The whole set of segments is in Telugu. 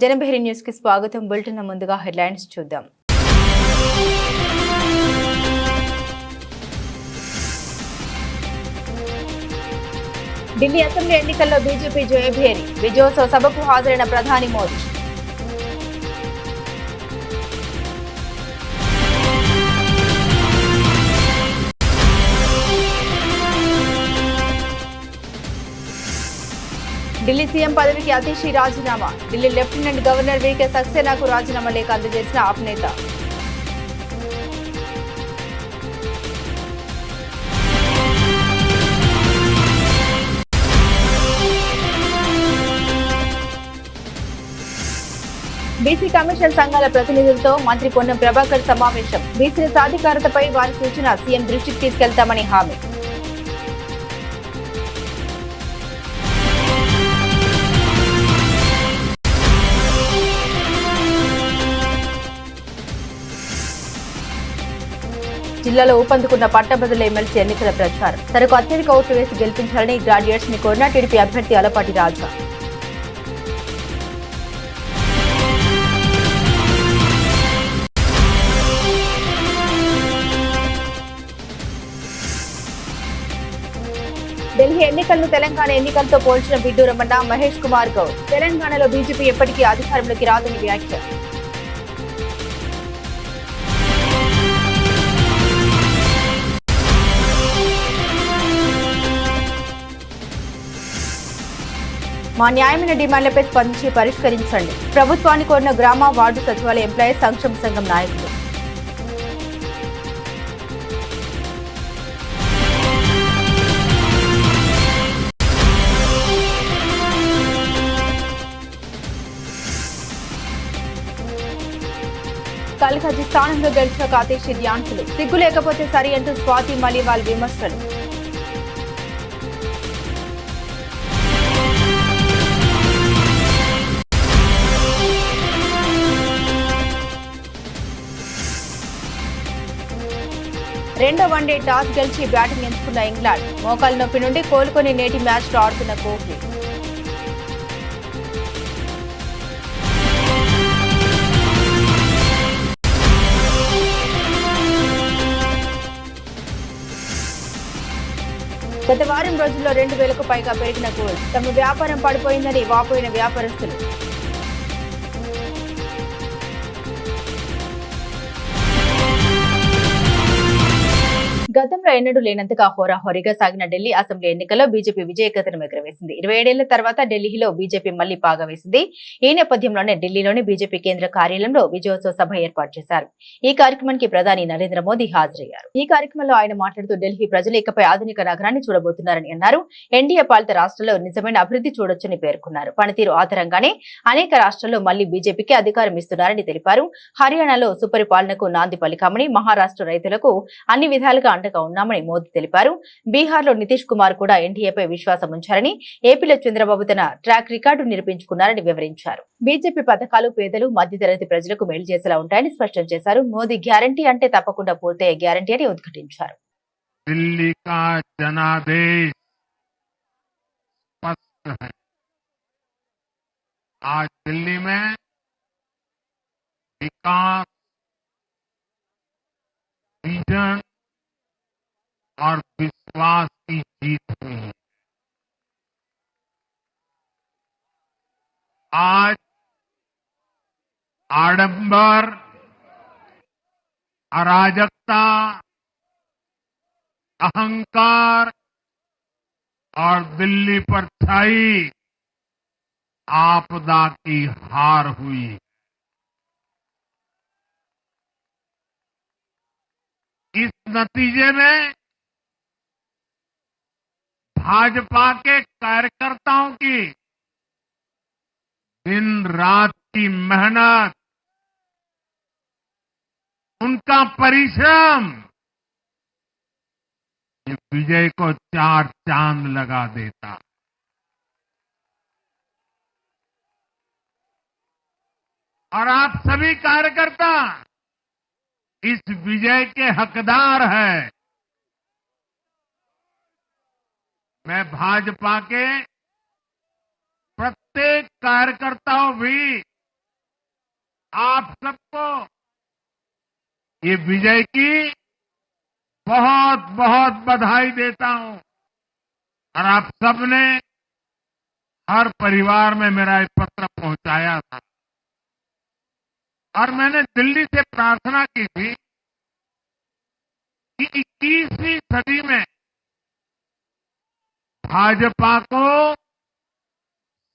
జనబెహరి న్యూస్ కి స్వాగతం. బులెటిన్ ముందుగా హెడ్లైన్స్ చూద్దాం. ఢిల్లీ అసెంబ్లీ ఎన్నికల్లో బీజేపీ జయభేరి. విజయోత్సవ సభకు హాజరైన ప్రధాని మోదీ. ఢిల్లీ సీఎం పదవికి అతిషి రాజీనామా. ఢిల్లీ లెఫ్టినెంట్ గవర్నర్ వీకే సక్సేనాకు రాజీనామా లేఖ అందజేసిన ఆప్ నేత. బీసీ కమిషన్ సంఘాల ప్రతినిధులతో మంత్రి పొన్నం ప్రభాకర్ సమావేశం. బీసీల సాధికారతపై వారి సూచన సీఎం దృష్టికి తీసుకెళ్తామని హామీ. జిల్లాలో ఊపందుకున్న పట్టభద్రుల ఎమ్మెల్సీ ఎన్నికల ప్రచారం. తనకు అత్యధిక ఓట్లు వేసి గెలిపించాలని గ్రాడ్యుయేట్స్ ని కోరిన టీడీపీ అభ్యర్థి అలపాటి రాజా. ఢిల్లీ ఎన్నికలను తెలంగాణ ఎన్నికలతో పోల్చిన విడ్డూరమన్న మహేష్ కుమార్ గౌడ్. తెలంగాణలో బీజేపీ ఎప్పటికీ అధికారంలోకి రాదని వ్యాఖ్య. మా న్యాయమైన డిమాండ్లపై స్పందించి పరిష్కరించండి. ప్రభుత్వాన్ని కోరిన గ్రామ వార్డు సచివాలయ ఎంప్లాయీస్ సంక్షేమ సంఘం నాయకులు. కల్హజీ స్థానంలో గెలిచిన కాతేషి ధ్యాన్సులు. సిగ్గు లేకపోతే సరి అంటూ స్వాతి మలివాల్ విమర్శలు. రెండో వన్డే టాస్ గెలిచి బ్యాటింగ్ ఎంచుకున్న ఇంగ్లాండ్. మోకాలు నొప్పి నుండి కోలుకొని నేటి మ్యాచ్లో ఆడుతున్న కోహ్లీ. గత వారం రోజుల్లో 2,000కు పైగా పెరిగిన గోల్డ్. తమ వ్యాపారం పడిపోయిందని వాపోయిన వ్యాపారస్తులు. గతంలో ఎన్నడూ లేనంతగా హోరాహోరీగా సాగిన ఢిల్లీ అసెంబ్లీ ఎన్నికల్లో బీజేపీ విజయకేతనం ఎగురవేసింది. 27 ఏళ్ల తర్వాత ఢిల్లీలో బీజేపీ మళ్లీ పాగా వేసింది. ఈ నేపథ్యంలోనే ఢిల్లీలోని బీజేపీ కేంద్ర కార్యాలయంలో విజయోత్సవ సభ ఏర్పాటు చేశారు. ఈ కార్యక్రమానికి ప్రధాని నరేంద్ర మోదీ హాజరయ్యారు. ఈ కార్యక్రమంలో ఆయన మాట్లాడుతూ ఢిల్లీ ప్రజలు ఇకపై ఆధునిక నగరాన్ని చూడబోతున్నారని అన్నారు. ఎన్డీఏ పాలిత రాష్ట్రాల్లో నిజమైన అభివృద్ధి చూడొచ్చని పేర్కొన్నారు. పనితీరు ఆధారంగానే అనేక రాష్ట్రాల్లో మళ్లీ బీజేపీకి అధికారం ఇస్తున్నారని తెలిపారు. హర్యానాలో సుపరిపాలనకు నాంది పలికామని, మహారాష్ట్ర రైతులకు అన్ని విధాలుగా అండగా ఉన్నామని మోదీ తెలిపారు. బీహార్లో నితీష్ కుమార్ కూడా ఎన్డీఏపై విశ్వాసం ఉంచారని, ఏపీలో చంద్రబాబు తన ట్రాక్ రికార్డు నిరూపించుకున్నారని వివరించారు. బీజేపీ పథకాలు పేదలు, మధ్యతరగతి ప్రజలకు మేలు చేసేలా ఉంటాయని స్పష్టం చేశారు. మోదీ గ్యారంటీ అంటే తప్పకుండా పూర్తయ్యే గ్యారంటీ అని ఉద్ఘాటించారు. दिल्ली का जनादेश स्पष्ट है। आज दिल्ली में विकास, विजन और विश्वास की जीत हुई है। आज आडंबर, अराजकता, अहंकार और दिल्ली पर छाई आपदा की हार हुई। इस नतीजे में भाजपा के कार्यकर्ताओं की दिन रात की मेहनत, उनका परिश्रम ये विजय को 4 चांद लगा देता। और आप सभी कार्यकर्ता इस विजय के हकदार हैं। मैं भाजपा के प्रत्येक कार्यकर्ताओं भी आप सबको ये विजय की बहुत बहुत बधाई देता हूं और आप सबने हर परिवार में मेरा एक पत्र पहुंचाया था और मैंने दिल्ली से प्रार्थना की थी कि 21वीं सदी में भाजपा को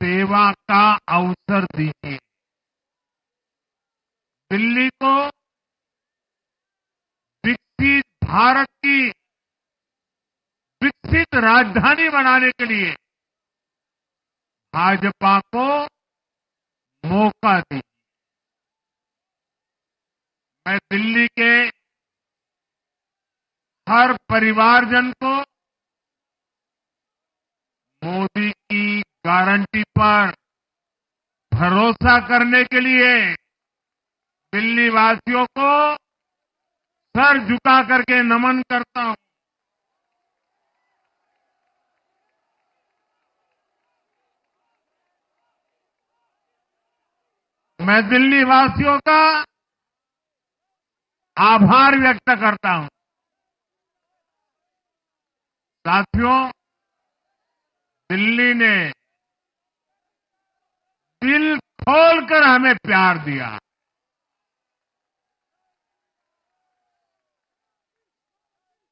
सेवा का अवसर दीजिए, दिल्ली को विकसित भारत की विकसित राजधानी बनाने के लिए भाजपा को मौका दीजिए। मैं दिल्ली के हर परिवारजन को मोदी की गारंटी पर भरोसा करने के लिए दिल्ली वासियों को सर झुका करके नमन करता हूं। मैं दिल्ली वासियों का आभार व्यक्त करता हूं। साथियों, दिल्ली ने दिल खोलकर हमें प्यार दिया।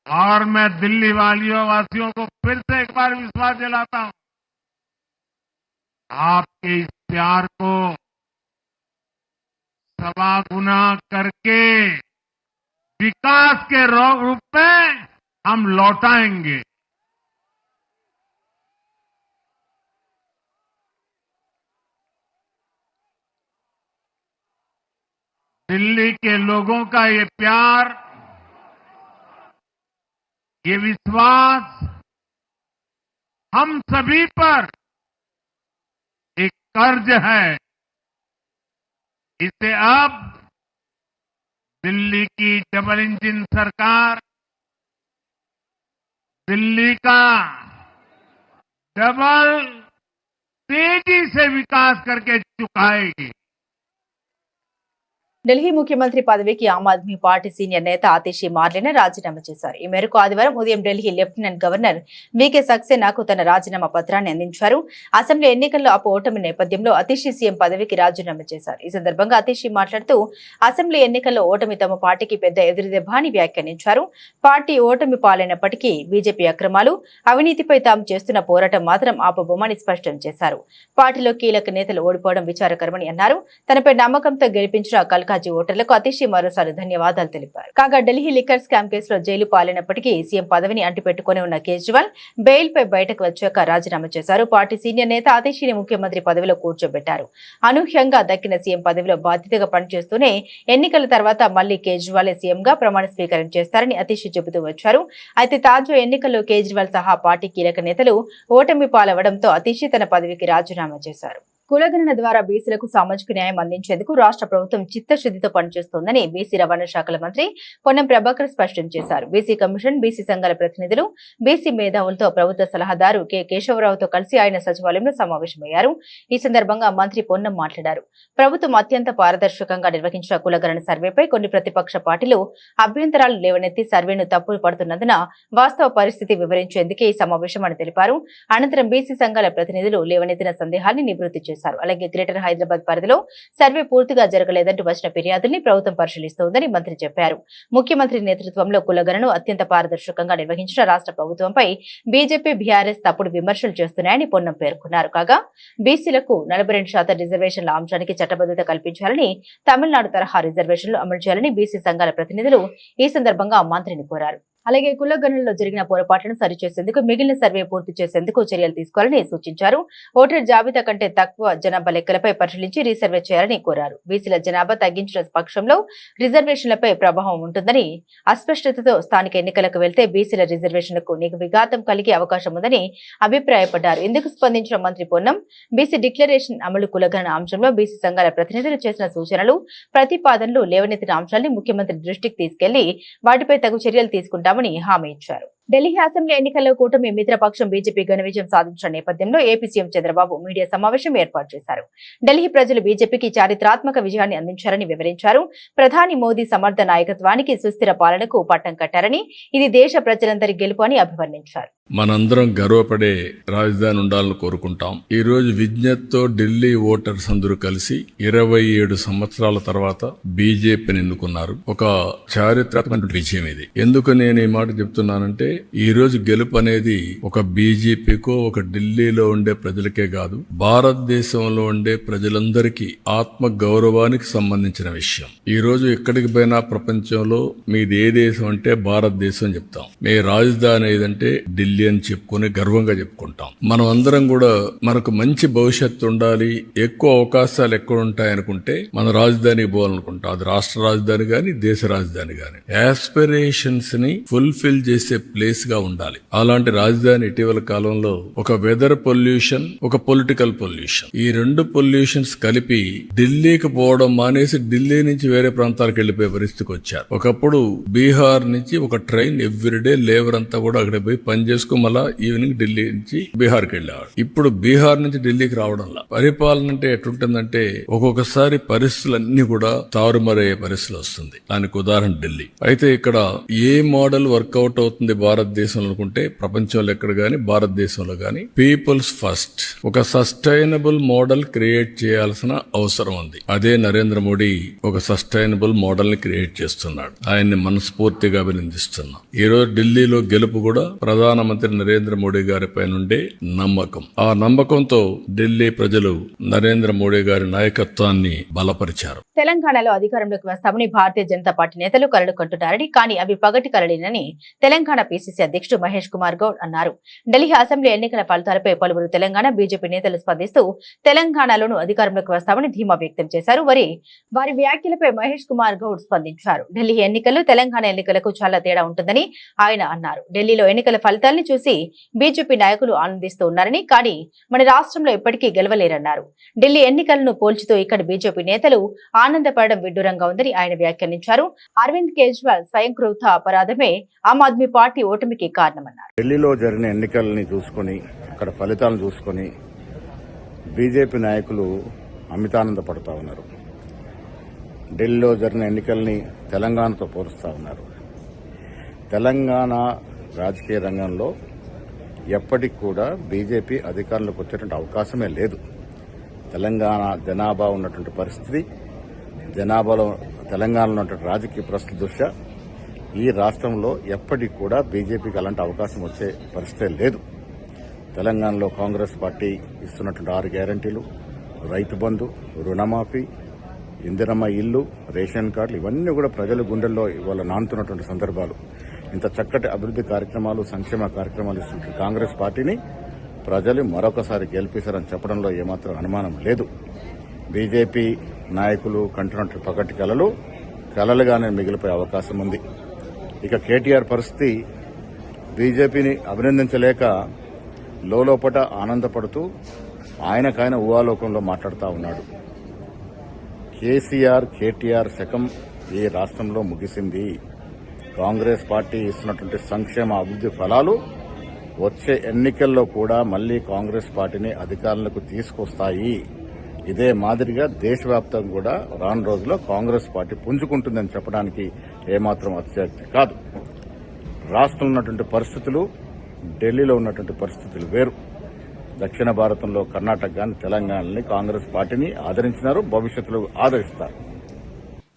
और मैं दिल्ली वासियों को फिर से एक बार विश्वास दिलाता हूं, आपके इस प्यार को सवा गुना करके विकास के रूप में हम लौटाएंगे। दिल्ली के लोगों का ये प्यार, ये विश्वास हम सभी पर एक कर्ज है। इसे अब दिल्ली की डबल इंजन सरकार, दिल्ली का डबल तेजी से विकास करके चुकाएगी। ఢిల్లీ ముఖ్యమంత్రి పదవికి ఆమ్ ఆద్మీ పార్టీ సీనియర్ నేత ఆతిషి మార్లెనా రాజీనామా చేశారు. ఈ మేరకు ఆదివారం ఉదయం ఢిల్లీ లెఫ్టినెంట్ గవర్నర్ వీకే సక్సేనాకు తన రాజీనామా పత్రాన్ని అందించారు. అసెంబ్లీ ఎన్నికల్లో ఓటమి నేపథ్యంలో ఆతిషి సీఎం పదవికి రాజీనామా చేశారు. ఈ సందర్భంగా ఆతిషి మాట్లాడుతూ అసెంబ్లీ ఎన్నికల్లో ఓటమి తమ పార్టీకి పెద్ద ఎదురుదెబ్బ అని వ్యాఖ్యానించారు. పార్టీ ఓటమి పాలైనప్పటికీ బీజేపీ అక్రమాలు, అవినీతిపై తాము చేస్తున్న పోరాటం మాత్రం ఆపబోమని స్పష్టం చేశారు. పార్టీలో కీలక నేతలు ఓడిపోవడం విచారకరమని అన్నారు. తనపై నమ్మకంతో గెలిపించిన కల్కాజీ ఓటర్లకు అతిషి మరోసారి ధన్యవాదాలు తెలిపారు. కాగా ఢిల్లీ లిక్కర్ స్కామ్ కేసులో జైలు పాలైనప్పటికీ సీఎం పదవిని అంటిపెట్టుకుని ఉన్న కేజ్రీవాల్ బెయిల్ పై బయటకు వచ్చాక రాజీనామా చేశారు. పార్టీ సీనియర్ నేత అతిషిని ముఖ్యమంత్రి పదవిలో కూర్చోబెట్టారు. అనూహ్యంగా దక్కిన సీఎం పదవిలో బాధ్యతగా పనిచేస్తూనే ఎన్నికల తర్వాత మళ్లీ కేజ్రీవాల్ సీఎంగా ప్రమాణ స్వీకారం చేస్తారని అతిషి చెబుతూ వచ్చారు. అయితే తాజా ఎన్నికల్లో కేజ్రీవాల్ సహా పార్టీ కీలక నేతలు ఓటమి పాలవడంతో అతిషి తన పదవికి రాజీనామా చేశారు. కులగణన ద్వారా బీసీలకు సామాజిక న్యాయం అందించేందుకు రాష్ట్ర ప్రభుత్వం చిత్తశుద్దితో పనిచేస్తోందని బీసీ రవాణా శాఖల మంత్రి పొన్నం ప్రభాకర్ స్పష్టం చేశారు. బీసీ కమిషన్, బీసీ సంఘాల ప్రతినిధులు, బీసీ మేధావులతో ప్రభుత్వ సలహాదారు కె కేశవరావుతో కలిసి ఆయన సచివాలయంలో సమావేశమయ్యారు. ఈ సందర్భంగా మంత్రి పొన్నం మాట్లాడారు. ప్రభుత్వం అత్యంత పారదర్శకంగా నిర్వహించిన కులగణన సర్వేపై కొన్ని ప్రతిపక్ష పార్టీలు అభ్యంతరాలు లేవనెత్తి సర్వేను తప్పులు పడుతున్నందున వాస్తవ పరిస్థితి వివరించేందుకే ఈ సమావేశం అని తెలిపారు. అనంతరం బీసీ సంఘాల ప్రతినిధులు లేవనెత్తిన సందేహాన్ని నివృత్తి చేశారు. అలాగే గ్రేటర్ హైదరాబాద్ పరిధిలో సర్వే పూర్తిగా జరగలేదంటూ వచ్చిన ఫిర్యాదుల్ని ప్రభుత్వం పరిశీలిస్తోందని మంత్రి చెప్పారు. ముఖ్యమంత్రి నేతృత్వంలో కులగణను అత్యంత పారదర్శకంగా నిర్వహించిన రాష్ట్ర ప్రభుత్వంపై బీజేపీ, బీఆర్ఎస్ తప్పుడు విమర్శలు చేస్తున్నాయని పొన్నం పేర్కొన్నారు. కాగా బీసీలకు 42% రిజర్వేషన్ల అంశానికి చట్టబద్దత కల్పించాలని, తమిళనాడు తరహా రిజర్వేషన్లు అమలు చేయాలని బీసీ సంఘాల ప్రతినిధులు ఈ సందర్భంగా మంత్రిని కోరారు. అలాగే కులగణనలో జరిగిన పొరపాట్లను సరిచేసేందుకు మిగిలిన సర్వే పూర్తి చేసేందుకు చర్యలు తీసుకోవాలని సూచించారు. ఓటర్ జాబితా కంటే తక్కువ జనాభా లెక్కలపై పరిశీలించి రీసర్వే చేయాలని కోరారు. బీసీల జనాభా తగ్గించిన పక్షంలో రిజర్వేషన్లపై ప్రభావం ఉంటుందని, అస్పష్టతతో స్థానిక ఎన్నికలకు వెళ్తే బీసీల రిజర్వేషన్లకు విఘాతం కలిగే అవకాశం ఉందని అభిప్రాయపడ్డారు. ఇందుకు స్పందించిన మంత్రి పొన్నం బీసీ డిక్లరేషన్ అమలు, కులగణన అంశంలో బీసీ సంఘాల ప్రతినిధులు చేసిన సూచనలు, ప్రతిపాదనలు, లేవనెత్తిన అంశాన్ని ముఖ్యమంత్రి దృష్టికి తీసుకెళ్లి వాటిపై తగు చర్యలు తీసుకుంటారు హామీ ఇచ్చారు. ఢిల్లీ అసెంబ్లీ ఎన్నికల్లో కూటమి మిత్రపక్షం బీజేపీ ఘన విజయం సాధించిన నేపథ్యంలో ఏపీ సీఎం చంద్రబాబు మీడియా సమావేశం ఏర్పాటు చేశారు. ఢిల్లీ ప్రజలు బీజేపీకి చారిత్రాత్మక విజయాన్ని అందించారని వివరించారు. ప్రధాని మోదీ సమర్థ నాయకత్వానికి సుస్థిర పాలనకు పట్టం కట్టారని, ఇది దేశ ప్రజలందరి గెలుపు అని అభివర్ణించారు. మనందరం గర్వపడే రాజధాని ఉండాలని కోరుకుంటాం. ఈ రోజు విజ్ఞతతో ఢిల్లీ ఓటర్స్ అందరూ కలిసి 27 సంవత్సరాల తర్వాత బీజేపీని ఎన్నుకున్నారు. ఒక చారిత్రాత్మక విజయం ఇది. ఎందుకు నేను ఈ మాట చెప్తున్నానంటే, ఈ రోజు గెలుపు అనేది ఒక బీజేపీకో ఒక ఢిల్లీలో ఉండే ప్రజలకే కాదు, భారతదేశంలో ఉండే ప్రజలందరికీ ఆత్మ గౌరవానికి సంబంధించిన విషయం. ఈ రోజు ఎక్కడికి పోయినా ప్రపంచంలో మీది ఏ దేశం అంటే భారతదేశం చెప్తాం. మీ రాజధాని ఏదంటే ఢిల్లీ అని చెప్పుకుని గర్వంగా చెప్పుకుంటాం. మనం అందరం కూడా మనకు మంచి భవిష్యత్తు ఉండాలి, ఎక్కువ అవకాశాలు ఎక్కడ ఉంటాయనుకుంటే మన రాజధానికి పోవాలనుకుంటాం. అది రాష్ట్ర రాజధాని గాని దేశ రాజధాని గాని యాస్పిరేషన్స్ ని ఫుల్ఫిల్ చేసే ప్లేస్ గా ఉండాలి. అలాంటి రాజధాని ఇటీవల కాలంలో ఒక వెదర్ పొల్యూషన్, ఒక పొలిటికల్ పొల్యూషన్, ఈ రెండు పొల్యూషన్స్ కలిపి ఢిల్లీకి పోవడం మానేసి ఢిల్లీ నుంచి వేరే ప్రాంతాలకు వెళ్లిపోయే పరిస్థితికి వచ్చారు. ఒకప్పుడు బీహార్ నుంచి ఒక ట్రైన్ ఎవ్రీడే లేబర్ అంతా కూడా అక్కడ పోయి పని చేసుకుని మళ్ళా ఈవినింగ్ ఢిల్లీ నుంచి బీహార్కి వెళ్ళేవాడు. ఇప్పుడు బీహార్ నుంచి ఢిల్లీకి రావడంలా పరిపాలన అంటే ఎట్లుంటుందంటే ఒక్కొక్కసారి పరిస్థితులన్నీ కూడా తారుమారయ్యే పరిస్థితులు వస్తుంది. దానికి ఉదాహరణ ఢిల్లీ. అయితే ఇక్కడ ఏ మోడల్ వర్కౌట్ అవుతుంది భారతదేశంలో అనుకుంటే, ప్రపంచంలో ఎక్కడ గానీ భారతదేశంలో గానీ పీపుల్స్ ఫస్ట్, ఒక సస్టైనబుల్ మోడల్ క్రియేట్ చేయాల్సిన అవసరం ఉంది. అదే నరేంద్ర మోడీ ఒక సస్టైనబుల్ మోడల్ ని క్రియేట్ చేస్తున్నాడు. ఆయన్ని మనస్ఫూర్తిగా అభినందిస్తున్నాం. ఈ రోజు ఢిల్లీలో గెలుపు కూడా ప్రధానమంత్రి నరేంద్ర మోడీ గారిపై నుండే నమ్మకం. ఆ నమ్మకంతో ఢిల్లీ ప్రజలు నరేంద్ర మోడీ గారి నాయకత్వాన్ని బలపరిచారు. తెలంగాణలో అధికారంలోకి వస్తామని భారతీయ జనతా పార్టీ నేతలు కలలు కంటున్నారని, కానీ అవి పగటి కలలేనని తెలంగాణ పీసీసీ అధ్యక్షుడు మహేష్ కుమార్ గౌడ్ అన్నారు. ఢిల్లీ అసెంబ్లీ ఎన్నికల ఫలితాలపై పలువురు తెలంగాణ బీజేపీ నేతలు స్పందిస్తూ తెలంగాణలోనూ అధికారంలోకి వస్తామని ధీమా వ్యక్తం చేశారు. వారి వ్యాఖ్యలపై మహేష్ కుమార్ గౌడ్ స్పందించారు. ఢిల్లీ ఎన్నికలు తెలంగాణ ఎన్నికలకు చాలా తేడా ఉంటుందని ఆయన అన్నారు. ఢిల్లీలో ఎన్నికల ఫలితాల్ని చూసి బీజేపీ నాయకులు ఆనందిస్తూ ఉన్నారని, కానీ మన రాష్ట్రంలో ఇప్పటికీ గెలవలేరన్నారు. ఢిల్లీ ఎన్నికలను పోల్చుతూ ఇక్కడ బీజేపీ నేతలు ఆనందపడడం విడ్డూరంగా ఉందని ఆయన వ్యాఖ్యానించారు. అరవింద్ కేజ్రీవాల్ స్వయంకృత అపరాధమే ఆమ్ ఆద్మీ పార్టీ ఓటమికి కారణమన్నారు. ఢిల్లీలో జరిగిన ఎన్నికల్ని చూసుకుని, అక్కడ ఫలితాలను చూసుకుని బీజేపీ నాయకులు అమితానందపడుతూ ఉన్నారు. ఢిల్లీలో జరిగిన ఎన్నికల్ని తెలంగాణతో పోలుస్తూ ఉన్నారు. తెలంగాణ రాజకీయ రంగంలో ఎప్పటికి కూడా బీజేపీ అధికారంలోకి వచ్చేటువంటి అవకాశమే లేదు. తెలంగాణ జనాభా ఉన్నటువంటి పరిస్థితి, జనాభాలో తెలంగాణలో ఉన్నటువంటి రాజకీయ పరిస్థితి దృష్ట్యా ఈ రాష్ట్రంలో ఎప్పటికి కూడా బీజేపీకి అలాంటి అవకాశం వచ్చే పరిస్థితే లేదు. తెలంగాణలో కాంగ్రెస్ పార్టీ ఇస్తున్నటువంటి 6 గ్యారంటీలు, రైతు బంధు, రుణమాఫీ, ఇందిరమ్మ ఇల్లు, రేషన్ కార్డులు, ఇవన్నీ కూడా ప్రజల గుండెల్లో ఇవాళ నానుతున్నటువంటి సందర్భాలు. ఇంత చక్కటి అభివృద్ది కార్యక్రమాలు, సంక్షేమ కార్యక్రమాలు ఇస్తున్న కాంగ్రెస్ పార్టీని ప్రజలు మరొకసారి గెలిపిస్తారని చెప్పడంలో ఏమాత్రం అనుమానం లేదు. బీజేపీ నాయకులు కంటున్నట్టు పగటి కలలుగానే మిగిలిపోయే అవకాశం ఉంది. ఇక కేటీఆర్ పరిస్థితి, బీజేపీని అభినందించలేక లోపట ఆనందపడుతూ ఆయనకాయన ఊహాలోకంలో మాట్లాడుతూ ఉన్నాడు. కేటీఆర్ శకం ఈ రాష్ట్రంలో ముగిసింది. కాంగ్రెస్ పార్టీ ఇస్తున్నటువంటి సంక్షేమ అభివృద్ది ఫలాలు వచ్చే ఎన్నికల్లో కూడా మళ్లీ కాంగ్రెస్ పార్టీని అధికారంలోకి తీసుకొస్తాయి. ఇదే మాదిరిగా దేశవ్యాప్తంగా కూడా రాను రోజుల్లో కాంగ్రెస్ పార్టీ పుంజుకుంటుందని చెప్పడానికి ఏమాత్రం అతిశయోక్తి కాదు. రాష్ట్రంలో ఉన్నటువంటి పరిస్థితులు, ఢిల్లీలో ఉన్నటువంటి పరిస్థితులు వేరు. దక్షిణ భారతంలో కర్ణాటక గాని తెలంగాణని కాంగ్రెస్ పార్టీని ఆదరించినారు, భవిష్యత్తులో ఆదరిస్తారు.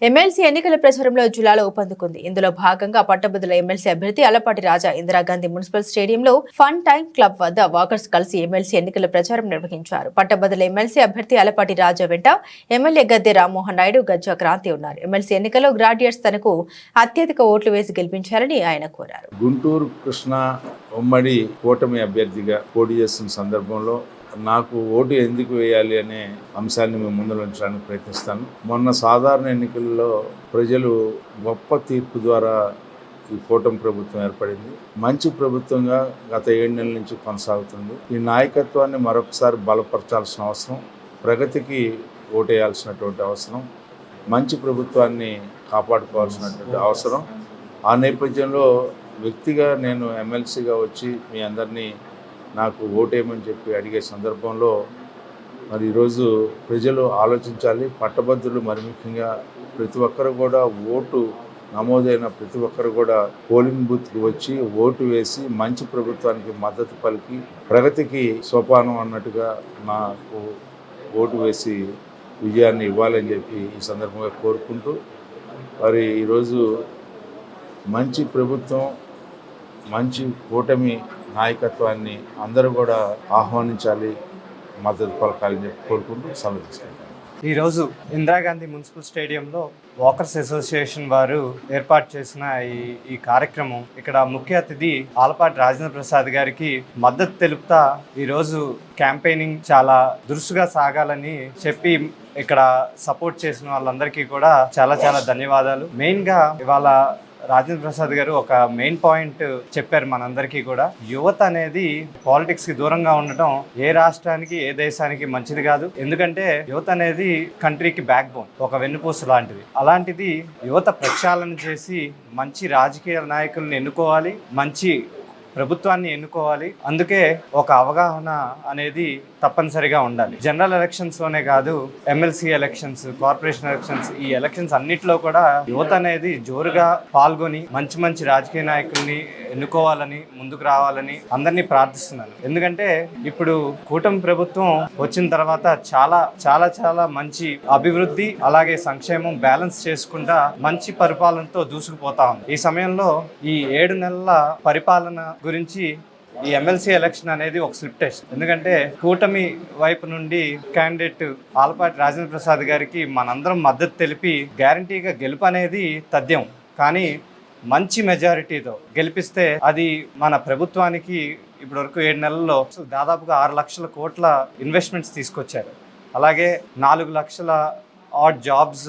ఎమ్మెల్సీ ఎన్నికల ప్రచారంలో జిల్లాలో ఊపందుకుంది. ఇందులో భాగంగా పట్టభద్రుల ఎమ్మెల్సీ అభ్యర్థి అలపాటి రాజా ఇందిరాగాంధీ మున్సిపల్ స్టేడియంలో ఫన్ టైమ్ క్లబ్ వద్ద వాకర్స్ కలిసి ఎమ్మెల్సీ ఎన్నికల ప్రచారం నిర్వహించారు. పట్టభద్రుల ఎమ్మెల్సీ అభ్యర్థి అలపాటి రాజా వెంట ఎమ్మెల్యే గద్దె రామ్మోహన్ నాయుడు, గజ్జా క్రాంతి ఉన్నారు. ఎమ్మెల్సీ ఎన్నికల్లో గ్రాడ్యుయేట్స్ తనకు అత్యధిక ఓట్లు వేసి గెలిపించాలని ఆయన కోరారు. గుంటూరు కృష్ణా ఉమ్మడి కూటమి అభ్యర్థిగా పోటీ చేస్తున్న సందర్భంలో నాకు ఓటు ఎందుకు వేయాలి అనే అంశాన్ని మేము ముందు ఉంచడానికి ప్రయత్నిస్తాను. మొన్న సాధారణ ఎన్నికల్లో ప్రజలు గొప్ప తీర్పు ద్వారా ఈ కూటమి ప్రభుత్వం ఏర్పడింది. మంచి ప్రభుత్వంగా గత 7 నెలల నుంచి కొనసాగుతుంది. ఈ నాయకత్వాన్ని మరొకసారి బలపరచాల్సిన అవసరం, ప్రగతికి ఓటేయాల్సినటువంటి అవసరం, మంచి ప్రభుత్వాన్ని కాపాడుకోవాల్సినటువంటి అవసరం. ఆ నేపథ్యంలో వ్యక్తిగా నేను ఎమ్మెల్సీగా వచ్చి మీ అందరినీ నాకు ఓటేయమని చెప్పి అడిగే సందర్భంలో మరి ఈరోజు ప్రజలు ఆలోచించాలి. పట్టభద్రులు మరి ముఖ్యంగా ప్రతి ఒక్కరు కూడా ఓటు నమోదైన ప్రతి ఒక్కరు కూడా పోలింగ్ బూత్కి వచ్చి ఓటు వేసి మంచి ప్రభుత్వానికి మద్దతు పలికి ప్రగతికి సోపానం అన్నట్టుగా నాకు ఓటు వేసి విజయాన్ని ఇవ్వాలని చెప్పి ఈ సందర్భంగా కోరుకుంటూ మరి ఈరోజు మంచి ప్రభుత్వం మంచి కూటమి నాయకత్వాన్ని అందరూ కూడా ఆహ్వానించాలి, మద్దతు పలకాలని చెప్పి కోరుకుంటూ సెలవు తీసుకుంటాను. ఈరోజు ఇందిరాగాంధీ మున్సిపల్ స్టేడియంలో వాకర్స్ అసోసియేషన్ వారు ఏర్పాటు చేసిన ఈ కార్యక్రమం, ఇక్కడ ముఖ్య అతిథి ఆలపాటి రాజేంద్ర ప్రసాద్ గారికి మద్దతు తెలుపుతా ఈరోజు క్యాంపెయినింగ్ చాలా దురుసుగా సాగాలని చెప్పి ఇక్కడ సపోర్ట్ చేసిన వాళ్ళందరికీ కూడా చాలా చాలా ధన్యవాదాలు. మెయిన్గా ఇవాళ రాజేంద్ర ప్రసాద్ గారు ఒక మెయిన్ పాయింట్ చెప్పారు మనందరికీ కూడా. యువత అనేది పాలిటిక్స్ కి దూరంగా ఉండటం ఏ రాష్ట్రానికి ఏ దేశానికి మంచిది కాదు. ఎందుకంటే యువత అనేది కంట్రీకి బ్యాక్ బోన్, ఒక వెన్నుపూస లాంటిది. అలాంటిది యువత ప్రక్షాళన చేసి మంచి రాజకీయ నాయకుల్ని ఎన్నుకోవాలి, మంచి ప్రభుత్వాన్ని ఎన్నుకోవాలి. అందుకే ఒక అవగాహన అనేది తప్పనిసరిగా ఉండాలి. జనరల్ ఎలక్షన్స్ లోనే కాదు, ఎమ్మెల్సీ ఎలక్షన్స్, కార్పొరేషన్ ఎలక్షన్స్, ఈ ఎలక్షన్స్ అన్నిట్లో కూడా యువత అనేది జోరుగా పాల్గొని మంచి మంచి రాజకీయ నాయకుల్ని ఎన్నుకోవాలని, ముందుకు రావాలని అందరినీ ప్రార్థిస్తున్నాను. ఎందుకంటే ఇప్పుడు కూటమి ప్రభుత్వం వచ్చిన తర్వాత చాలా చాలా చాలా మంచి అభివృద్ధి అలాగే సంక్షేమం బ్యాలెన్స్ చేసుకుంటా మంచి పరిపాలనతో దూసుకుపోతా ఉంది. ఈ సమయంలో ఈ 7 నెలల పరిపాలన గురించి ఈ ఎమ్మెల్సీ ఎలక్షన్ అనేది ఒక స్లిప్ టెస్ట్. ఎందుకంటే కూటమి వైపు నుండి క్యాండిడేట్ ఆలపాటి రాజేంద్ర ప్రసాద్ గారికి మనందరం మద్దతు తెలిపి గ్యారంటీగా గెలుపు అనేది తథ్యం. కానీ మంచి మెజారిటీతో గెలిపిస్తే అది మన ప్రభుత్వానికి ఇప్పటివరకు 7 నెలల్లో దాదాపుగా 6 లక్షల కోట్ల ఇన్వెస్ట్మెంట్స్ తీసుకొచ్చారు. అలాగే 4 లక్షల ఆడ్ జాబ్స్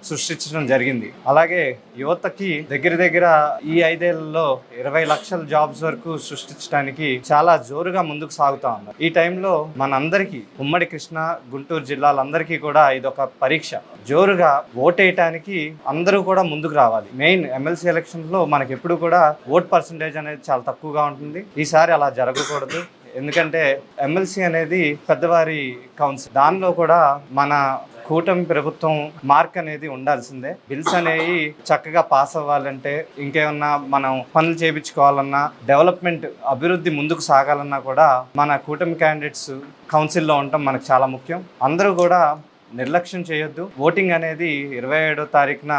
సృష్టించడం జరిగింది. అలాగే యువతకి దగ్గర ఈ 5 ఏళ్లలో 20 లక్షల జాబ్స్ వరకు సృష్టించడానికి చాలా జోరుగా ముందుకు సాగుతా ఉన్నారు. ఈ టైంలో మనందరికీ ఉమ్మడి కృష్ణా గుంటూరు జిల్లాలందరికీ కూడా ఇదొక పరీక్ష. జోరుగా ఓటేయటానికి అందరూ కూడా ముందుకు రావాలి. మెయిన్ ఎమ్మెల్సీ ఎలక్షన్ లో మనకి ఎప్పుడు కూడా ఓట్ పర్సంటేజ్ అనేది చాలా తక్కువగా ఉంటుంది. ఈసారి అలా జరగకూడదు. ఎందుకంటే ఎమ్మెల్సీ అనేది పెద్దవారి కౌన్సిల్, దానిలో కూడా మన కూటమి ప్రభుత్వం మార్క్ అనేది ఉండాల్సిందే. బిల్స్ అనేవి చక్కగా పాస్ అవ్వాలంటే, ఇంకేమన్నా మనం పనులు చేయించుకోవాలన్నా, డెవలప్మెంట్ అభివృద్ధి ముందుకు సాగాలన్నా కూడా మన కూటమి క్యాండిడేట్స్ కౌన్సిల్లో ఉండటం మనకు చాలా ముఖ్యం. అందరూ కూడా నిర్లక్ష్యం చేయొద్దు. ఓటింగ్ అనేది 27వ తారీఖున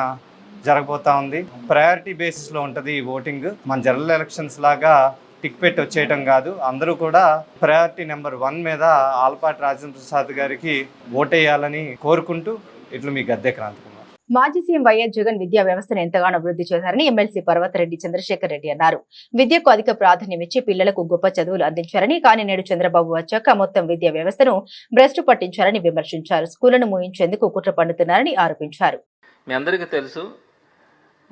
జరగబోతా ఉంది. ప్రయారిటీ బేసిస్లో ఉంటుంది ఈ ఓటింగ్. మన జనరల్ ఎలక్షన్స్ లాగా టిక్ పెట్టి వచ్చేయటం కాదు. అందరూ కూడా ప్రయారిటీ నెంబర్ 1 మీద ఆలపాటి రాజేంద్ర ప్రసాద్ గారికి ఓటేయాలని కోరుకుంటూ ఇట్లు మీ గద్దె క్రాంతి కుమార్. మాజీ సీఎం వైఎస్ జగన్ విద్యా వ్యవస్థను ఎంతగానో అభివృద్ధి చేశారని ఎమ్మెల్సీ పర్వతరెడ్డి చంద్రశేఖర్ రెడ్డి అన్నారు. విద్యకు అధిక ప్రాధాన్యమిచ్చి పిల్లలకు గొప్ప చదువులు అందించారని, కానీ నేడు చంద్రబాబు వచ్చాక మొత్తం విద్యా వ్యవస్థను భ్రష్టు పట్టించారని విమర్శించారు. స్కూళ్లను మూయించేందుకు కుట్ర పన్నుతున్నారని ఆరోపించారు. మీ అందరికీ తెలుసు,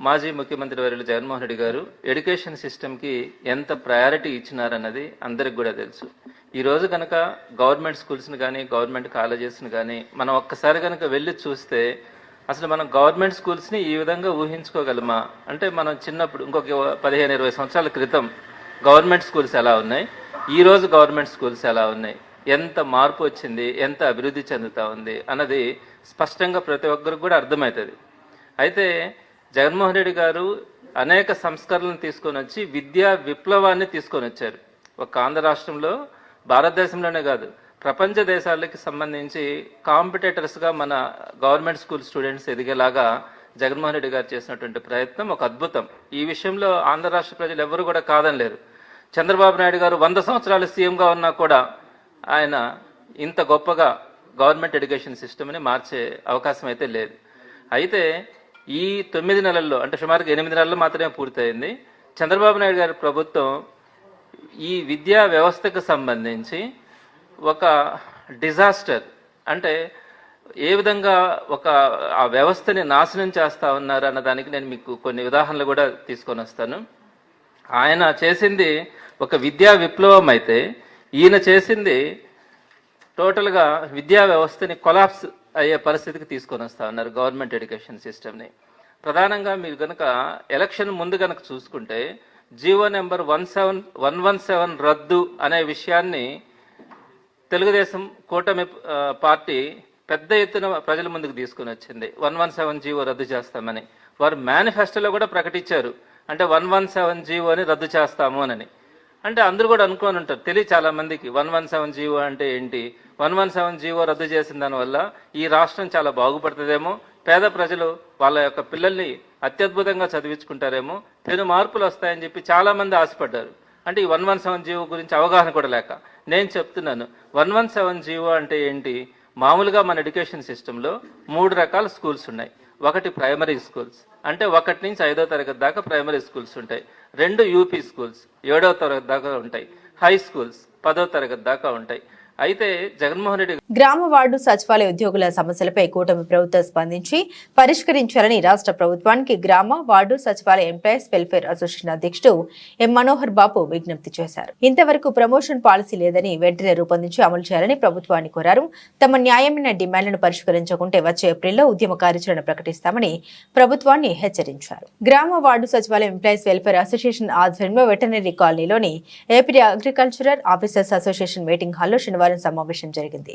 మాజీ ముఖ్యమంత్రి వర్యులు జగన్మోహన్ రెడ్డి గారు ఎడ్యుకేషన్ సిస్టమ్కి ఎంత ప్రయారిటీ ఇచ్చినారన్నది అందరికి కూడా తెలుసు. ఈరోజు కనుక గవర్నమెంట్ స్కూల్స్ని కానీ గవర్నమెంట్ కాలేజెస్ని కానీ మనం ఒక్కసారి కనుక వెళ్ళి చూస్తే అసలు మనం గవర్నమెంట్ స్కూల్స్ని ఈ విధంగా ఊహించుకోగలమా? అంటే మనం చిన్నప్పుడు ఇంకొక 15-20 సంవత్సరాల క్రితం గవర్నమెంట్ స్కూల్స్ ఎలా ఉన్నాయి, ఈరోజు గవర్నమెంట్ స్కూల్స్ ఎలా ఉన్నాయి, ఎంత మార్పు వచ్చింది, ఎంత అభివృద్ధి చెందుతూ ఉంది అన్నది స్పష్టంగా ప్రతి ఒక్కరికి కూడా అర్థమవుతుంది. అయితే జగన్మోహన్ రెడ్డి గారు అనేక సంస్కరణలను తీసుకొని వచ్చి విద్యా విప్లవాన్ని తీసుకొని వచ్చారు. ఒక ఆంధ్ర రాష్ట్రంలో, భారతదేశంలోనే కాదు ప్రపంచ దేశాలకి సంబంధించి కాంపిటేటర్స్గా మన గవర్నమెంట్ స్కూల్ స్టూడెంట్స్ ఎదిగేలాగా జగన్మోహన్ రెడ్డి గారు చేసినటువంటి ప్రయత్నం ఒక అద్భుతం. ఈ విషయంలో ఆంధ్ర రాష్ట్ర ప్రజలు ఎవరు కూడా కాదనలేరు. చంద్రబాబు నాయుడు గారు 100 సంవత్సరాలు సీఎంగా ఉన్నా కూడా ఆయన ఇంత గొప్పగా గవర్నమెంట్ ఎడ్యుకేషన్ సిస్టమ్ని మార్చే అవకాశం అయితే లేదు. అయితే ఈ 9 నెలల్లో, అంటే సుమారుగా 8 నెలల్లో మాత్రమే పూర్తయింది. చంద్రబాబు నాయుడు గారి ప్రభుత్వం ఈ విద్యా వ్యవస్థకు సంబంధించి ఒక డిజాస్టర్, అంటే ఏ విధంగా ఆ వ్యవస్థని నాశనం చేస్తా ఉన్నారు అన్న దానికి నేను మీకు కొన్ని ఉదాహరణలు కూడా తీసుకొని వస్తాను. ఆయన చేసింది ఒక విద్యా విప్లవం అయితే, ఈయన చేసింది టోటల్గా విద్యా వ్యవస్థని కొలాప్స్ అయ్యే పరిస్థితికి తీసుకొని వస్తా ఉన్నారు గవర్నమెంట్ ఎడ్యుకేషన్ సిస్టమ్ని. ప్రధానంగా మీరు కనుక ఎలక్షన్ ముందు కనుక చూసుకుంటే జీవో నెంబర్ 117 రద్దు అనే విషయాన్ని తెలుగుదేశం కూటమి పార్టీ పెద్ద ఎత్తున ప్రజల ముందుకు తీసుకుని వచ్చింది. 117 జీవో రద్దు చేస్తామని వారు మేనిఫెస్టోలో కూడా ప్రకటించారు. అంటే 117 జీవోని రద్దు చేస్తాము అని. అంటే అందరూ కూడా అనుకోని ఉంటారు, తెలియ చాలా మందికి 117 జీవో అంటే ఏంటి. 117 జీవో రద్దు చేసిన దానివల్ల ఈ రాష్ట్రం చాలా బాగుపడుతుందేమో, పేద ప్రజలు వాళ్ళ యొక్క పిల్లల్ని అత్యద్భుతంగా చదివించుకుంటారేమో, పెను మార్పులు వస్తాయని చెప్పి చాలా మంది ఆశపడ్డారు. అంటే ఈ 117 జీవో గురించి అవగాహన కూడా లేక నేను చెప్తున్నాను. 117 జీవో అంటే ఏంటి? మామూలుగా మన ఎడ్యుకేషన్ సిస్టంలో 3 రకాల స్కూల్స్ ఉన్నాయి. ఒకటి ప్రైమరీ స్కూల్స్, అంటే 1 నుంచి 5వ తరగతి దాకా ప్రైమరీ స్కూల్స్ ఉంటాయి. 2 యూపీ స్కూల్స్ 7వ తరగతి దాకా ఉంటాయి. హై స్కూల్స్ 10వ తరగతి దాకా ఉంటాయి. అయితే జగన్మోహన్ రెడ్డి గ్రామ వార్డు సచివాలయ ఉద్యోగుల సమస్యలపై కూటమి ప్రభుత్వం స్పందించి పరిష్కరించాలని రాష్ట్ర ప్రభుత్వానికి గ్రామ వార్డు సచివాలయ ఎంప్లాయీస్ వెల్ఫేర్ అసోసియేషన్ అధ్యక్షుడు ఎం మనోహర్ బాబు విజ్ఞప్తి చేశారు. ఇంతవరకు ప్రమోషన్ పాలసీ లేదని వెంటనే రూపొందించి అమలు చేయాలని ప్రభుత్వాన్ని కోరారు. తమ న్యాయమైన డిమాండ్లను పరిష్కరించకుంటే వచ్చే ఏప్రిల్లో ఉద్యమ కార్యాచరణ ప్రకటిస్తామని ప్రభుత్వాన్ని హెచ్చరించారు. గ్రామ వార్డు సచివాలయ ఎంప్లాయీస్ వెల్ఫేర్ అసోసియేషన్ ఆధ్వర్యంలో వెటర్నరీ కాలనీలోని AP agricultural officers association meeting హాల్లో శనివారం సమావేశం జరిగింది.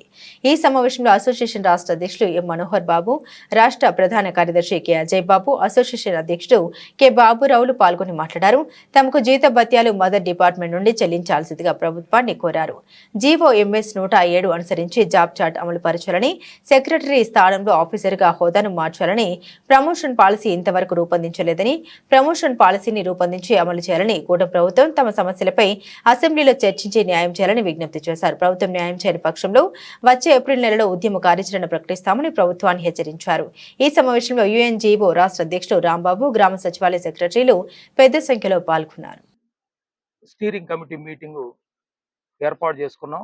ఈ సమావేశంలో అసోసియేషన్ రాష్ట్ర అధ్యక్షులు ఎం మనోహర్ బాబు, రాష్ట్ర ప్రధాన కార్యదర్శి కె అజయ్ బాబు, అసోసియేషన్ అధ్యక్షుడు కె బాబురావులు పాల్గొని మాట్లాడారు. తమకు జీత భత్యాలు మదర్ డిపార్ట్మెంట్ నుండి చెల్లించాల్సిందిగా ప్రభుత్వాన్ని కోరారు. జీవో ఎంఎస్ 107 అనుసరించి జాబ్ చార్ట్ అమలు పరచాలని, సెక్రటరీ స్థానంలో ఆఫీసర్గా హోదాను మార్చాలని, ప్రమోషన్ పాలసీ ఇంతవరకు రూపొందించలేదని, ప్రమోషన్ పాలసీని రూపొందించి అమలు చేయాలని కూటమి ప్రభుత్వం తమ సమస్యలపై అసెంబ్లీలో చర్చించి న్యాయం చేయాలని విజ్ఞప్తి చేశారు. ప్రభుత్వం న్యాయం చేయని పక్షంలో వచ్చే ఏప్రిల్ నెలలో ఉద్యమ కార్యాచరణ ప్రకటిస్తామని ప్రభుత్వాన్ని హెచ్చరించారు. ఈ సమావేశంలో యుఎన్జీఓ రాష్ట్ర అధ్యక్షుడు రాంబాబు, గ్రామ సచివాలయ సెక్రటరీలు పెద్ద సంఖ్యలో పాల్గొన్నారు. స్టీరింగ్ కమిటీ మీటింగు ఏర్పాటు చేసుకున్నాం.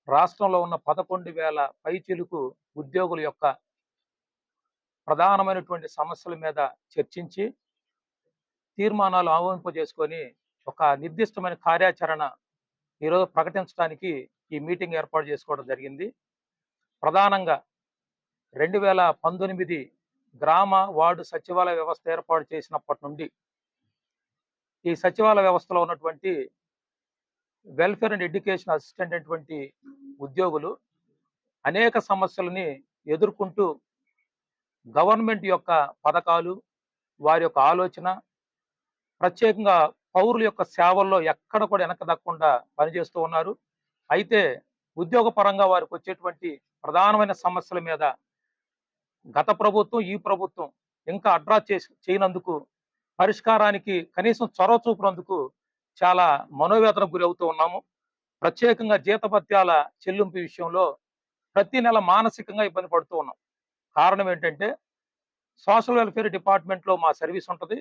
రాష్ట్రంలో ఉన్న 11,000 పైచిలుకు ఉద్యోగుల యొక్క ప్రధానమైనటువంటి సమస్యల మీద చర్చించి తీర్మానాలు ఆమోదింపజేసుకొని ఒక నిర్దిష్టమైన కార్యాచరణ ఈరోజు ప్రకటించడానికి ఈ మీటింగ్ ఏర్పాటు చేసుకోవడం జరిగింది. ప్రధానంగా 2019 గ్రామ వార్డు సచివాలయ వ్యవస్థ ఏర్పాటు చేసినప్పటి నుండి ఈ సచివాలయ వ్యవస్థలో ఉన్నటువంటి వెల్ఫేర్ అండ్ ఎడ్యుకేషన్ అసిస్టెంట్ అటువంటి ఉద్యోగులు అనేక సమస్యలని ఎదుర్కొంటూ గవర్నమెంట్ యొక్క పథకాలు, వారి యొక్క ఆలోచన, ప్రత్యేకంగా పౌరుల యొక్క సేవల్లో ఎక్కడ కూడా వెనక దక్కకుండా పనిచేస్తూ ఉన్నారు. అయితే ఉద్యోగ పరంగా వారికి వచ్చేటువంటి ప్రధానమైన సమస్యల మీద గత ప్రభుత్వం, ఈ ప్రభుత్వం ఇంకా అడ్రస్ చేయనందుకు, పరిష్కారానికి కనీసం చొరవ చూపినందుకు చాలా మనోవేదనకు గురి అవుతూ ఉన్నాము. ప్రత్యేకంగా జీతభత్యాల చెల్లింపు విషయంలో ప్రతి నెల మానసికంగా ఇబ్బంది పడుతూ ఉన్నాం. కారణం ఏంటంటే సోషల్ వెల్ఫేర్ డిపార్ట్మెంట్లో మా సర్వీస్ ఉంటుంది,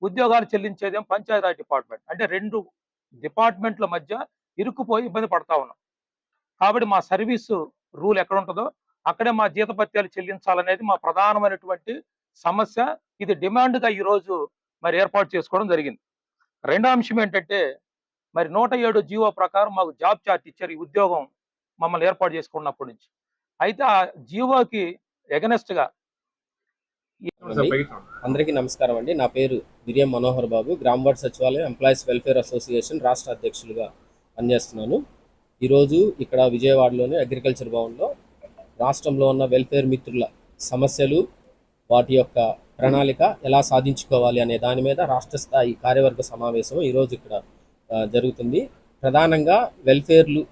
ఉద్యోగాలు చెల్లించేదేం పంచాయతీరాజ్ డిపార్ట్మెంట్. అంటే 2 డిపార్ట్మెంట్ల మధ్య ఇరుక్కుపోయి ఇబ్బంది పడతా ఉన్నాం. కాబట్టి మా సర్వీసు రూల్ ఎక్కడ ఉంటుందో అక్కడే మా జీతభత్యాలు చెల్లించాలనేది మా ప్రధానమైనటువంటి సమస్య. ఇది డిమాండ్గా ఈరోజు మరి ఏర్పాటు చేసుకోవడం జరిగింది. రెండో అంశం ఏంటంటే మరి 107 జీవో ప్రకారం మాకు జాబ్ చార్ట్ ఇచ్చారు ఈ ఉద్యోగం మమ్మల్ని ఏర్పాటు చేసుకున్నప్పటి నుంచి. అయితే ఆ జీవోకి ఎగనెస్ట్ గా అందరికీ నమస్కారం అండి. నా పేరు బిరియం మనోహర్ బాబు, గ్రామ వార్డు సచివాలయం ఎంప్లాయీస్ వెల్ఫేర్ అసోసియేషన్ రాష్ట్ర అధ్యక్షులుగా పనిచేస్తున్నాను. ఈరోజు ఇక్కడ విజయవాడలోని అగ్రికల్చర్ భవన్లో రాష్ట్రంలో ఉన్న వెల్ఫేర్ మిత్రుల సమస్యలు, వాటి యొక్క ప్రణాళిక ఎలా సాధించుకోవాలి అనే దాని మీద రాష్ట్ర స్థాయి కార్యవర్గ సమావేశం ఈరోజు ఇక్కడ జరుగుతుంది. ప్రధానంగా వెల్ఫేర్లు,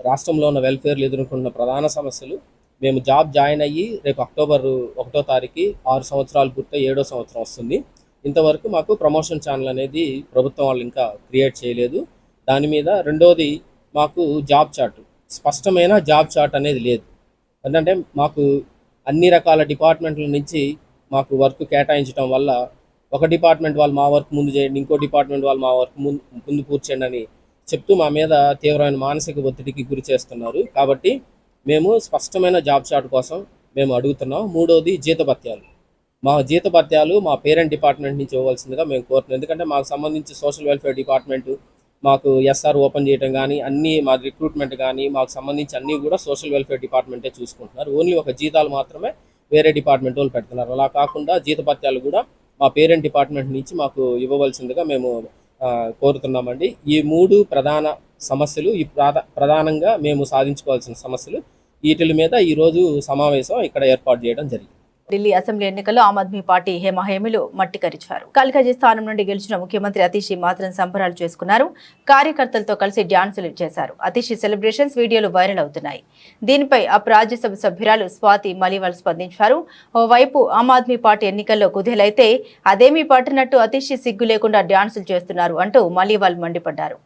రాష్ట్రంలో ఉన్న వెల్ఫేర్లు ఎదుర్కొన్న ప్రధాన సమస్యలు, మేము జాబ్ జాయిన్ అయ్యి రేపు అక్టోబర్ 1వ తారీఖు 6 సంవత్సరాలు పూర్తి 7వ సంవత్సరం వస్తుంది. ఇంతవరకు మాకు ప్రమోషన్ ఛానల్ అనేది ప్రభుత్వం వాళ్ళు ఇంకా క్రియేట్ చేయలేదు. దాని మీద రెండోది మాకు జాబ్ చార్ట్, స్పష్టమైన జాబ్ చార్ట్ అనేది లేదు. ఎందుకంటే మాకు అన్ని రకాల డిపార్ట్మెంట్ల నుంచి మాకు వర్క్ కేటాయించడం వల్ల ఒక డిపార్ట్మెంట్ వాళ్ళు మా వర్క్ ముందు చేయండి, ఇంకో డిపార్ట్మెంట్ వాళ్ళు మా వర్క్ ముందు పూర్తి చేయండి అని చెప్తూ మా మీద తీవ్రమైన మానసిక ఒత్తిడికి గురి చేస్తున్నారు. కాబట్టి మేము స్పష్టమైన జాబ్ చార్ట్ కోసం మేము అడుగుతున్నాం. మూడోది జీతభత్యాలు. మా జీతభత్యాలు మా పేరెంట్ డిపార్ట్మెంట్ నుంచి ఇవ్వాల్సిందిగా మేము కోరుతున్నాం. ఎందుకంటే మాకు సంబంధించి సోషల్ వెల్ఫేర్ డిపార్ట్మెంటు మాకు ఎస్ఆర్ ఓపెన్ చేయడం కానీ, అన్నీ మా రిక్రూట్మెంట్ కానీ మాకు సంబంధించి అన్నీ కూడా సోషల్ వెల్ఫేర్ డిపార్ట్మెంటే చూసుకుంటున్నారు. ఓన్లీ ఒక జీతాలు మాత్రమే వేరే డిపార్ట్మెంట్ వాళ్ళు పెడుతున్నారు. అలా కాకుండా జీతభత్యాలు కూడా మా పేరెంట్ డిపార్ట్మెంట్ నుంచి మాకు ఇవ్వవలసిందిగా మేము కోరుతున్నామండి. ఈ 3 ప్రధాన సమస్యలు, ఈ ప్రధానంగా మేము సాధించుకోవాల్సిన సమస్యలు, వీటి మీద ఈరోజు సమావేశం ఇక్కడ ఏర్పాటు చేయడం జరిగింది. ఢిల్లీ అసెంబ్లీ ఎన్నికల్లో ఆమ్ ఆద్మీ పార్టీ హేమహేమిలు మట్టి కరిచారు. కల్కాజీ స్థానం నుండి గెలిచిన ముఖ్యమంత్రి అతిషి మాత్రం సంబరాలు చేసుకున్నారు. కార్యకర్తలతో కలిసి డ్యాన్సులు చేశారు. అతిషి సెలబ్రేషన్స్ వీడియోలు వైరల్ అవుతున్నాయి. దీనిపై రాజ్యసభ సభ్యురాలు స్వాతి మలివాల్ స్పందించారు. ఓవైపు ఆమ్ ఆద్మీ పార్టీ ఎన్నికల్లో కుదేలైతే అదేమీ పట్టినట్టు అతిషి సిగ్గు లేకుండా డ్యాన్సులు చేస్తున్నారు అంటూ మలివాల్ మండిపడ్డారు.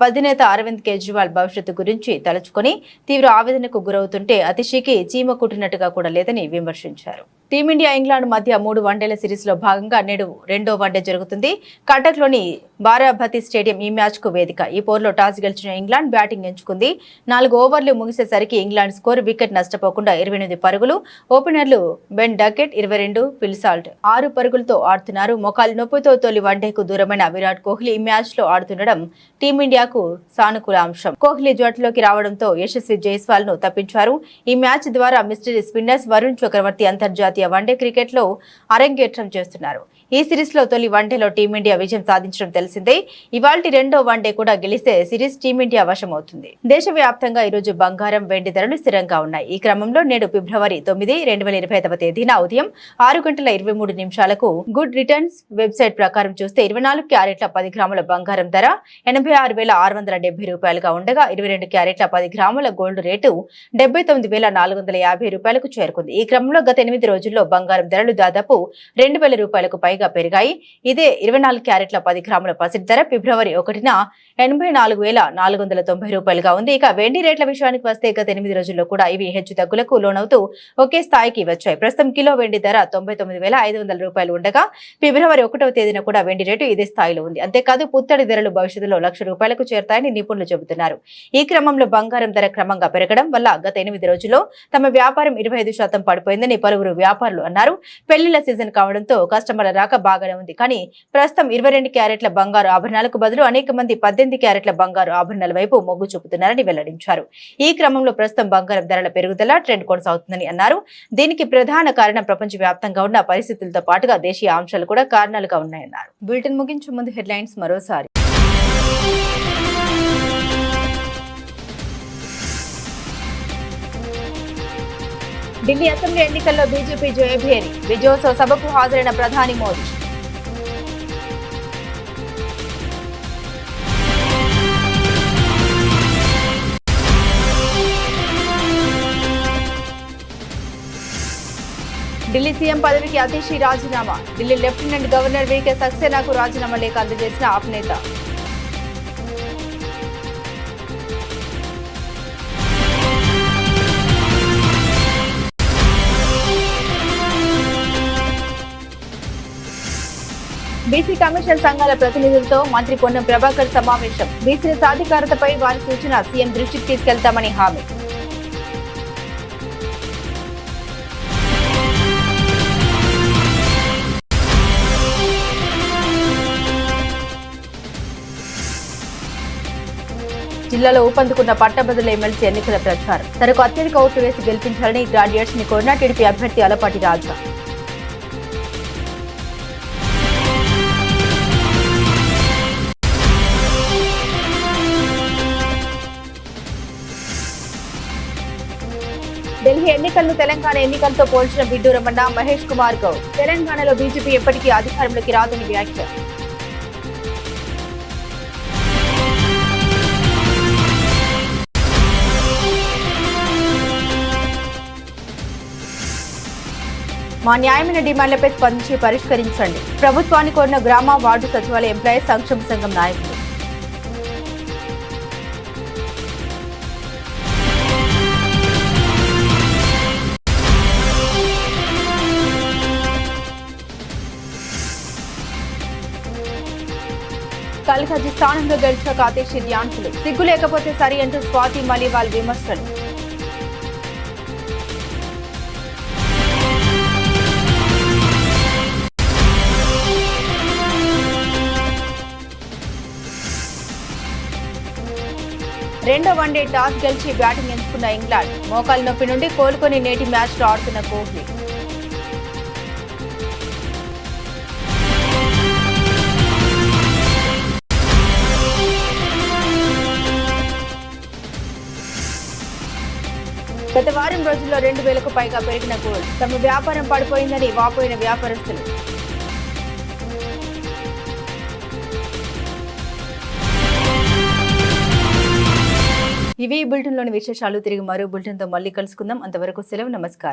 అధినేత అరవింద్ కేజ్రీవాల్ భవిష్యత్తు గురించి తలుచుకొని తీవ్ర ఆవేదనకు గురవుతుంటే అతిషికి చీమ కుట్టినట్టుగా కూడా లేదని విమర్శించారు. టీమిండియా ఇంగ్లాండ్ మధ్య 3 వన్డేల సిరీస్ లో భాగంగా నేడు 2వ వన్డే జరుగుతుంది. కటక్లోని బారాభతి స్టేడియం ఈ మ్యాచ్ కు వేదిక. ఈ పోరులో టాస్ గెలిచిన ఇంగ్లాండ్ బ్యాటింగ్ ఎంచుకుంది. 4 ఓవర్లు ముగిసేసరికి ఇంగ్లాండ్ స్కోర్ వికెట్ నష్టపోకుండా 28 పరుగులు. ఓపెనర్లు బెన్ డకెట్ 22, ఫిల్ సాల్ట్ 6 పరుగులతో ఆడుతున్నారు. మోకాలు నొప్పితో తొలి వన్డేకు దూరమైన విరాట్ కోహ్లీ ఈ మ్యాచ్ లో ఆడుతుండడం టీమిండియాకు సానుకూల అంశం. కోహ్లీ జట్టులోకి రావడంతో యశస్వి జైస్వాల్ ను తప్పించారు. ఈ మ్యాచ్ ద్వారా మిస్టరీ స్పిన్నర్స్ వరుణ్ చక్రవర్తి అంతర్జాతీయ వన్డే క్రికెట్ లో అరంగేట్రం చేస్తున్నారు. ఈ సిరీస్ లో తొలి వన్డేలో టీమిండియా విజయం సాధించడం తెలిసిందే. ఇవాల్టి 2వ వన్డే కూడా గెలిస్తే సిరీస్ టీమిండియా వశమవుతుంది. దేశవ్యాప్తంగా ఈరోజు బంగారం, వెండి ధరలు స్థిరంగా ఉన్నాయి. ఈ క్రమంలో నేడు ఫిబ్రవరి 9, 2025వ తేదీన ఉదయం 6:23 గుడ్ రిటర్న్స్ వెబ్సైట్ ప్రకారం చూస్తే 24 క్యారెట్ల 10 గ్రాముల బంగారం ధర 86,670 రూపాయలుగా ఉండగా 22 క్యారెట్ల 10 గ్రాముల గోల్డ్ రేటు 79,450 రూపాయలకు చేరుకుంది. ఈ క్రమంలో గత 8 రోజుల్లో బంగారం ధరలు దాదాపు 2,000 రూపాయలకు పైగా పెరిగాయి. ఇదే 24 క్యారెట్ల 10 గ్రాముల పసిడి ధర ఫిబ్రవరి 1న 84,490 రూపాయలుగా ఉంది. ఇక వెండి రేట్ల విషయానికి వస్తే గత 8 రోజుల్లో కూడా ఇవి హెచ్చు తగ్గులకు లోనవుతూ ఒకే స్థాయికి వచ్చాయి. ప్రస్తుతం కిలో వెండి ధర 99,500 రూపాయలు ఉండగా ఫిబ్రవరి 1వ తేదీన కూడా వెండి రేటు ఇదే స్థాయిలో ఉంది. అంతేకాదు పుత్తడి ధరలు భవిష్యత్తులో 1,00,000 రూపాయలకు చేరుతాయని నిపుణులు చెబుతున్నారు. ఈ క్రమంలో బంగారం ధర క్రమంగా పెరగడం వల్ల గత 8 రోజుల్లో తమ వ్యాపారం 25% పడిపోయిందని పలువురు వ్యాపారులు అన్నారు. పెళ్లిళ్ల సీజన్ కావడంతో కస్టమర్ల రాక బాగానే ఉంది. కానీ ప్రస్తుతం 22 క్యారెట్ల బంగారు ఆభరణాలకు బదులు అనేక మంది 18 క్యారెట్ల బంగారు ఆభరణాల వైపు మొగ్గు చూపుతున్నారని వెల్లడించారు. ఈ క్రమంలో ప్రస్తుతం బంగారం ధరల పెరుగుదల ట్రెండ్ కొనసాగుతుందని అన్నారు. దీనికి ప్రధాన కారణం ప్రపంచవ్యాప్తంగా ఉన్న పరిస్థితులతో పాటుగా దేశీయ అంశాలు కూడా కారణాలుగా ఉన్నాయన్నారు. బులెటిన్ ముగించే ముందు హెడ్లైన్స్ మరోసారి. ఢిల్లీ అసెంబ్లీ ఎన్నికల్లో బీజేపీ జయభేరి. విజయోత్సవ సభకు హాజరైన ప్రధాని మోదీ. ఢిల్లీ సీఎం పదవికి అతిషి రాజీనామా. ఢిల్లీ లెఫ్టినెంట్ గవర్నర్ వీకే సక్సేనాకు రాజీనామా లేఖ అందజేసిన ఆప్ నేత. బీసీ కమిషన్ సంఘాల ప్రతినిధులతో మంత్రి పొన్నం ప్రభాకర్ సమావేశం. బీసీల సాధికారతపై వారి సూచన సీఎం దృష్టికి తీసుకెళ్తామని హామీ. జిల్లాలో ఊపందుకున్న పట్టభద్రుల ఎమ్మెల్సీ ఎన్నికల ప్రచారం. తనకు అత్యధిక ఓట్లు వేసి గెలిపించాలని గ్రాడ్యుయేట్స్ ని కోరిన టీడీపీ అభ్యర్థి అలపాటి రాజా. ఢిల్లీ ఎన్నికలను తెలంగాణ ఎన్నికలతో పోల్చిన బిడ్డూ రమణ, మహేష్ కుమార్ గౌడ్. తెలంగాణలో బీజేపీ ఎప్పటికీ అధికారంలోకి రాదని వ్యాఖ్య. మా న్యాయమైన డిమాండ్లపై స్పందించి పరిష్కరించండి. ప్రభుత్వాన్ని కోరిన గ్రామ వార్డు సచివాలయ ఎంప్లాయీస్ సంక్షేమ సంఘం నాయకులు. కల్కాజీ స్థానంలో గెలిచిన కాతేషి డ్యాన్సులు. సిగ్గు లేకపోతే సరి అంటూ స్వాతి మలివాల్ విమర్శలు. రెండో వన్డే టాస్ గెలిచి బ్యాటింగ్ ఎంచుకున్న ఇంగ్లాండ్. మోకాలు నొప్పి నుండి కోలుకొని నేటి మ్యాచ్లో ఆడుతున్న కోహ్లీ. రోజుల్లో 2,000కు పైగా పెరిగిన గోల్డ్. తమ వ్యాపారం పడిపోయిందని వాపోయిన వ్యాపారస్తులు. ఇవి బులెటిన్లోని విశేషాలు. తిరిగి మరో బులెటిన్తో మళ్ళీ కలుసుకుందాం. అంతవరకు సెలవు. నమస్కారం.